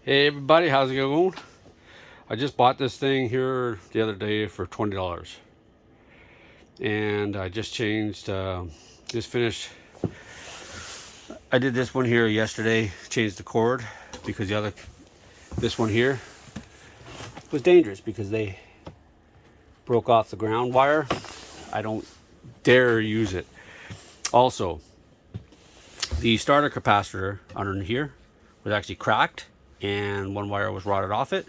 Hey everybody, how's it going? I just bought this thing here the other day for $20, and I just just finished. I did this one here yesterday, changed the cord because this one here was dangerous because they broke off the ground wire. I don't dare use it. Also, the starter capacitor under here was actually cracked, and one wire was rotted off it.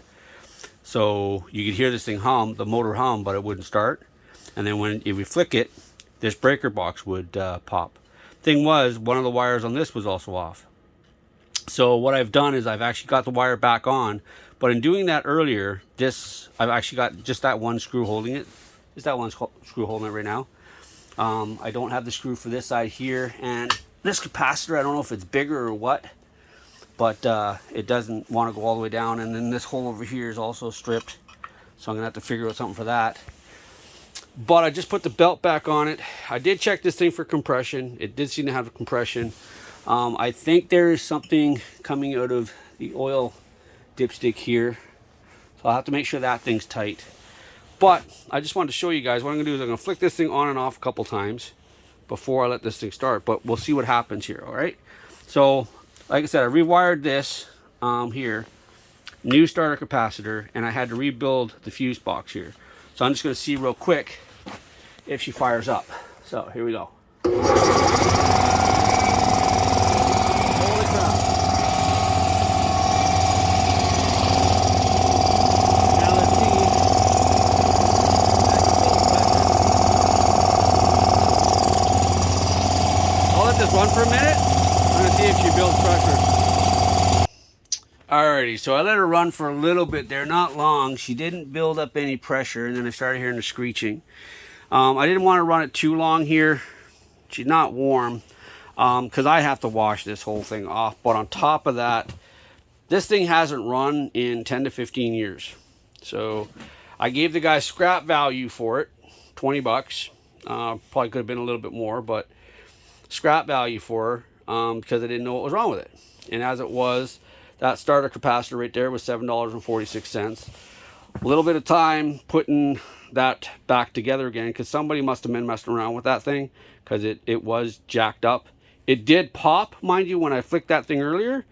So you could hear this thing hum, the motor hum, but it wouldn't start. And then if we flick it, this breaker box would pop. Thing was, one of the wires on this was also off. So what I've done is I've actually got the wire back on, but in doing that earlier, I've actually got just that one screw holding it. Just that one screw holding it right now. I don't have the screw for this side here, and this capacitor, I don't know if it's bigger or what, but it doesn't want to go all the way down. And then this hole over here is also stripped, so I'm gonna have to figure out something for that. But I just put the belt back on it. I did check this thing for compression. It did seem to have a compression. I think there is something coming out of the oil dipstick here, so I'll have to make sure that thing's tight. But I just wanted to show you guys what I'm gonna do is I'm gonna flick this thing on and off a couple times before I let this thing start, but we'll see what happens here. All right, so like I said, I rewired this here, new starter capacitor, and I had to rebuild the fuse box here. So I'm just going to see real quick if she fires up. So here we go. Holy crap. Now let's see. I'll let this run for a minute. I'm going to see if she builds pressure. Alrighty, so I let her run for a little bit there, not long. She didn't build up any pressure, and then I started hearing the screeching. I didn't want to run it too long here. She's not warm, because I have to wash this whole thing off. But on top of that, this thing hasn't run in 10 to 15 years. So I gave the guy scrap value for it, 20 bucks. Probably could have been a little bit more, but scrap value for her, because I didn't know what was wrong with it. And as it was, that starter capacitor right there was $7.46. A little bit of time putting that back together again, because somebody must have been messing around with that thing, because it was jacked up. It did pop, mind you, when I flicked that thing earlier,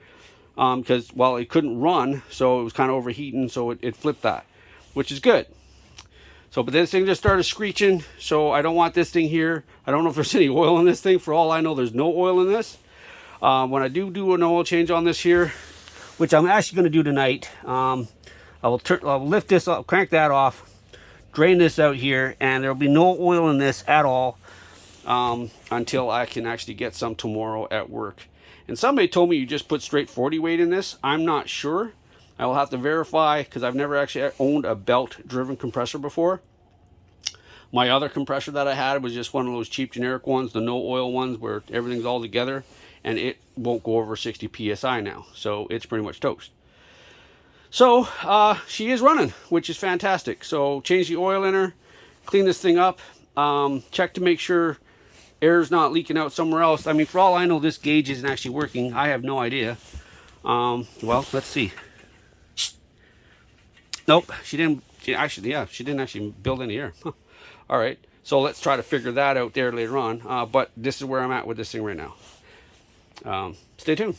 because, well, it couldn't run, so it was kind of overheating, so it flipped that, which is good. So, but this thing just started screeching, so I don't want this thing here. I don't know if there's any oil in this thing. For all I know, there's no oil in this. When I do an oil change on this here, which I'm actually going to do tonight, I'll lift this up, crank that off, drain this out here, and there'll be no oil in this at all until I can actually get some tomorrow at work. And somebody told me you just put straight 40 weight in this. I'm not sure. I will have to verify, because I've never actually owned a belt-driven compressor before. My other compressor that I had was just one of those cheap generic ones, the no oil ones where everything's all together, and it won't go over 60 psi now, so it's pretty much toast. So she is running, which is fantastic. So change the oil in her, clean this thing up, check to make sure air's not leaking out somewhere else. I mean, for all I know, this gauge isn't actually working. I have no idea. Well, let's see. Nope, she didn't actually build any air. Huh. All right, so let's try to figure that out there later on. But this is where I'm at with this thing right now. Stay tuned.